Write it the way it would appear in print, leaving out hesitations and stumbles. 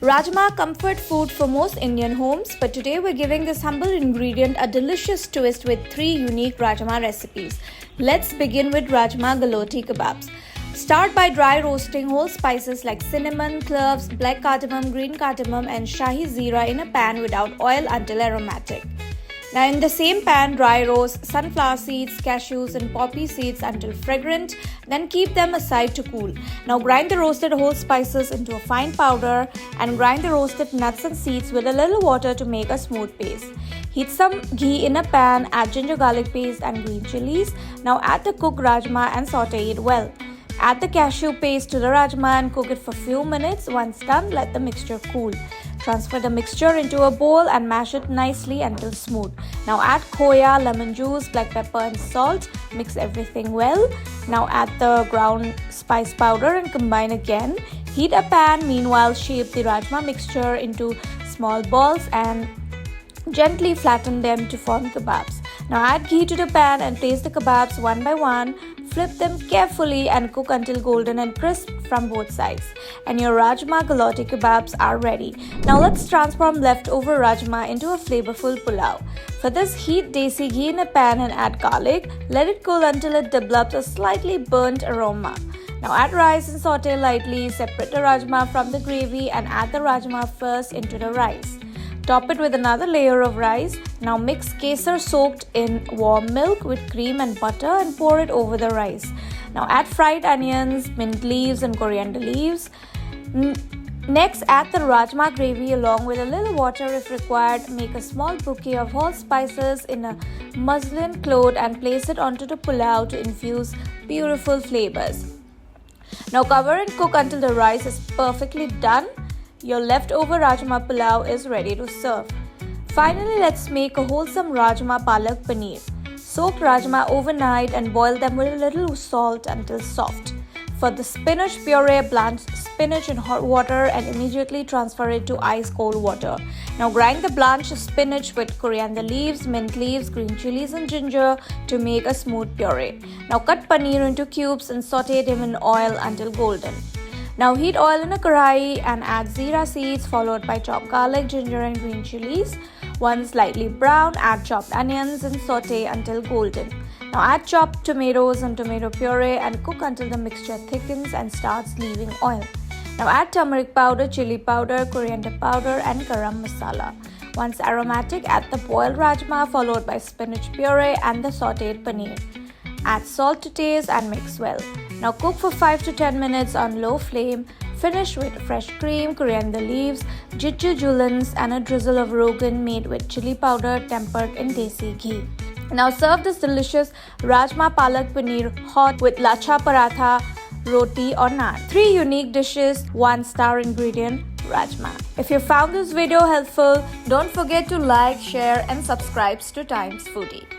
Rajma, comfort food for most Indian homes, but today we're giving this humble ingredient a delicious twist with 3 unique Rajma recipes. Let's begin with Rajma Galouti Kebabs. Start by dry roasting whole spices like cinnamon, cloves, black cardamom, green cardamom and Shahi Zeera in a pan without oil until aromatic. Now in the same pan, dry roast sunflower seeds, cashews and poppy seeds until fragrant, then keep them aside to cool. Now grind the roasted whole spices into a fine powder and grind the roasted nuts and seeds with a little water to make a smooth paste. Heat some ghee in a pan, add ginger garlic paste and green chilies. Now add the cooked rajma and saute it well. Add the cashew paste to the rajma and cook it for a few minutes. Once done, let the mixture cool. Transfer the mixture into a bowl and mash it nicely until smooth. Now add khoya, lemon juice, black pepper and salt. Mix everything well. Now add the ground spice powder and combine again. Heat a pan. Meanwhile, shape the rajma mixture into small balls and gently flatten them to form kebabs. Now add ghee to the pan and place the kebabs one by one. Flip them carefully and cook until golden and crisp from both sides. And your Rajma Galouti Kebabs are ready. Now let's transform leftover rajma into a flavorful pulao. For this, heat desi ghee in a pan and add garlic. Let it cool until it develops a slightly burnt aroma. Now add rice and saute lightly. Separate the rajma from the gravy and add the rajma first into the rice. Top it with another layer of rice. Now mix kesar soaked in warm milk with cream and butter and pour it over the rice. Now add fried onions, mint leaves and coriander leaves. Next, add the rajma gravy along with a little water if required. Make a small bouquet of whole spices in a muslin cloth and place it onto the pulao to infuse beautiful flavors. Now cover and cook until the rice is perfectly done. Your leftover Rajma Pulao is ready to serve. Finally, let's make a wholesome Rajma Palak Paneer. Soak rajma overnight and boil them with a little salt until soft. For the spinach puree, blanch spinach in hot water and immediately transfer it to ice cold water. Now grind the blanched spinach with coriander leaves, mint leaves, green chilies and ginger to make a smooth puree. Now cut paneer into cubes and saute them in oil until golden. Now heat oil in a karai and add zeera seeds followed by chopped garlic, ginger and green chilies. Once slightly brown, add chopped onions and saute until golden. Now add chopped tomatoes and tomato puree and cook until the mixture thickens and starts leaving oil. Now add turmeric powder, chili powder, coriander powder and garam masala. Once aromatic, add the boiled rajma followed by spinach puree and the sauteed paneer. Add salt to taste and mix well. Now cook for 5 to 10 minutes on low flame. Finish with fresh cream, coriander leaves, ginger juleans and a drizzle of rogan made with chili powder tempered in desi ghee. Now serve this delicious Rajma Palak Paneer hot with lacha paratha, roti or naan. 3 unique dishes, 1-star ingredient, Rajma. If you found this video helpful, don't forget to like, share and subscribe to Times Foodie.